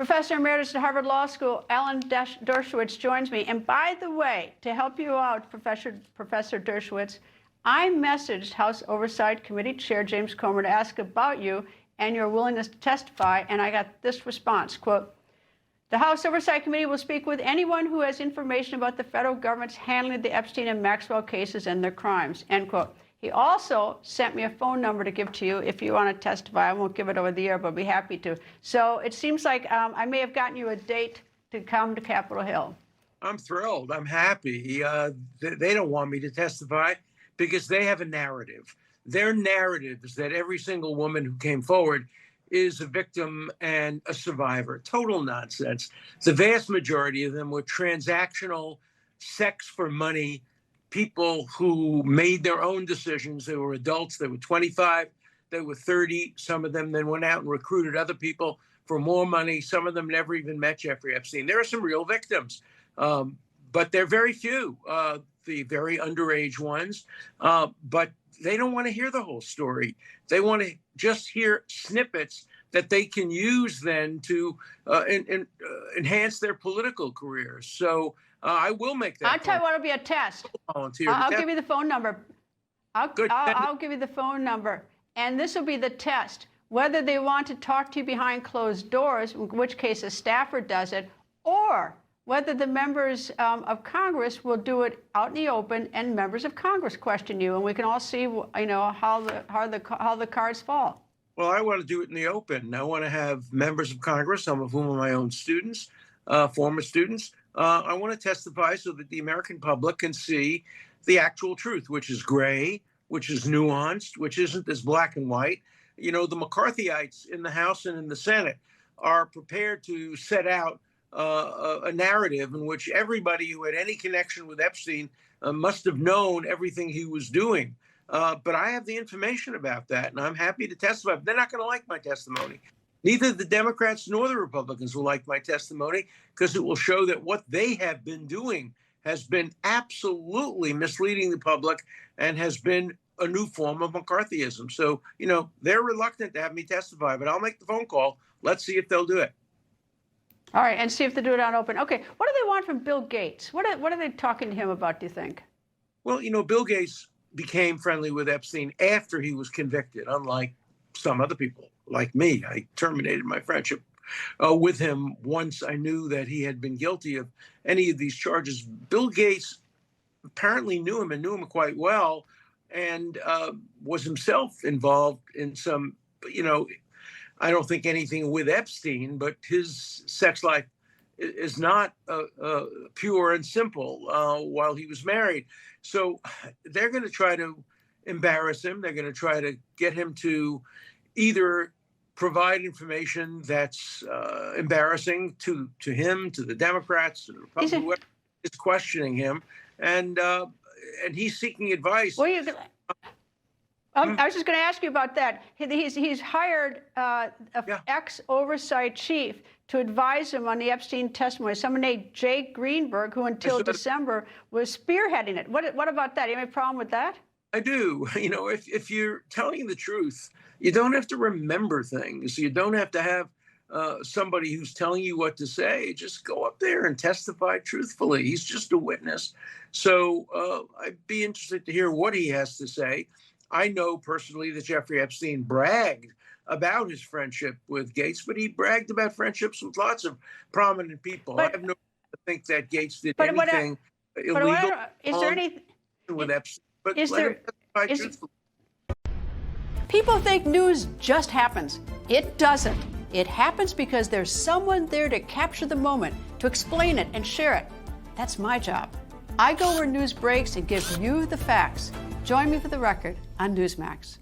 Professor Emeritus at Harvard Law School, Alan Dershowitz joins me. And by the way, to help you out, Professor Dershowitz, I messaged House Oversight Committee Chair James Comer to ask about you and your willingness to testify, and I got this response, quote, "The House Oversight Committee will speak with anyone who has information about the federal government's handling of the Epstein and Maxwell cases and their crimes," end quote. He also sent me a phone number to give to you if you want to testify. I won't give it over the air, but I'll be happy to. So it seems like I may have gotten you a date to come to Capitol Hill. I'm thrilled. I'm happy. They don't want me to testify because they have a narrative. Their narrative is that every single woman who came forward is a victim and a survivor. Total nonsense. The vast majority of them were transactional, sex for money people who made their own decisions. They were adults. They were 25. They were 30. Some of them then went out and recruited other people for more money. Some of them never even met Jeffrey Epstein. There are some real victims, but they're very few, the very underage ones. But they don't want to hear the whole story. They want to just hear snippets that they can use then to enhance their political careers. So I will make that. I'll tell you what, it'll be a test. I'll give you the phone number. I'll give you the phone number. And this will be the test. Whether they want to talk to you behind closed doors, in which case a staffer does it, or whether the members of Congress will do it out in the open and members of Congress question you, and we can all see, how the cards fall. Well, I want to do it in the open. I want to have members of Congress, some of whom are my own students, former students. I want to testify so that the American public can see the actual truth, which is gray, which is nuanced, which isn't as black and white. The McCarthyites in the House and in the Senate are prepared to set out a narrative in which everybody who had any connection with Epstein must have known everything he was doing. But I have the information about that, and I'm happy to testify. But they're not going to like my testimony. Neither the Democrats nor the Republicans will like my testimony because it will show that what they have been doing has been absolutely misleading the public and has been a new form of McCarthyism. So, they're reluctant to have me testify, but I'll make the phone call. Let's see if they'll do it. All right, and see if they do it on open. Okay, what do they want from Bill Gates? What are they talking to him about, do you think? Well, Bill Gates became friendly with Epstein after he was convicted, unlike some other people like me. I terminated my friendship with him once I knew that he had been guilty of any of these charges. Bill Gates apparently knew him and knew him quite well and was himself involved in some, I don't think anything with Epstein, but his sex life is not pure and simple while he was married. So they're going to try to embarrass him. They're going to try to get him to either provide information that's embarrassing to him, to the Democrats, to the Republicans, whoever is questioning him, and he's seeking advice. Well, I was just going to ask you about that. He's hired an ex-oversight chief to advise him on the Epstein testimony, someone named Jay Greenberg, who until December was spearheading it. What about that? You have a problem with that? I do. If you're telling the truth, you don't have to remember things. You don't have to have somebody who's telling you what to say. Just go up there and testify truthfully. He's just a witness. So I'd be interested to hear what he has to say. I know personally that Jeffrey Epstein bragged about his friendship with Gates, but he bragged about friendships with lots of prominent people. I have no reason to think that Gates did anything illegal. Is there any with Epstein? But people think news just happens. It doesn't. It happens because there's someone there to capture the moment, to explain it and share it. That's my job. I go where news breaks and give you the facts. Join me for The Record on Newsmax.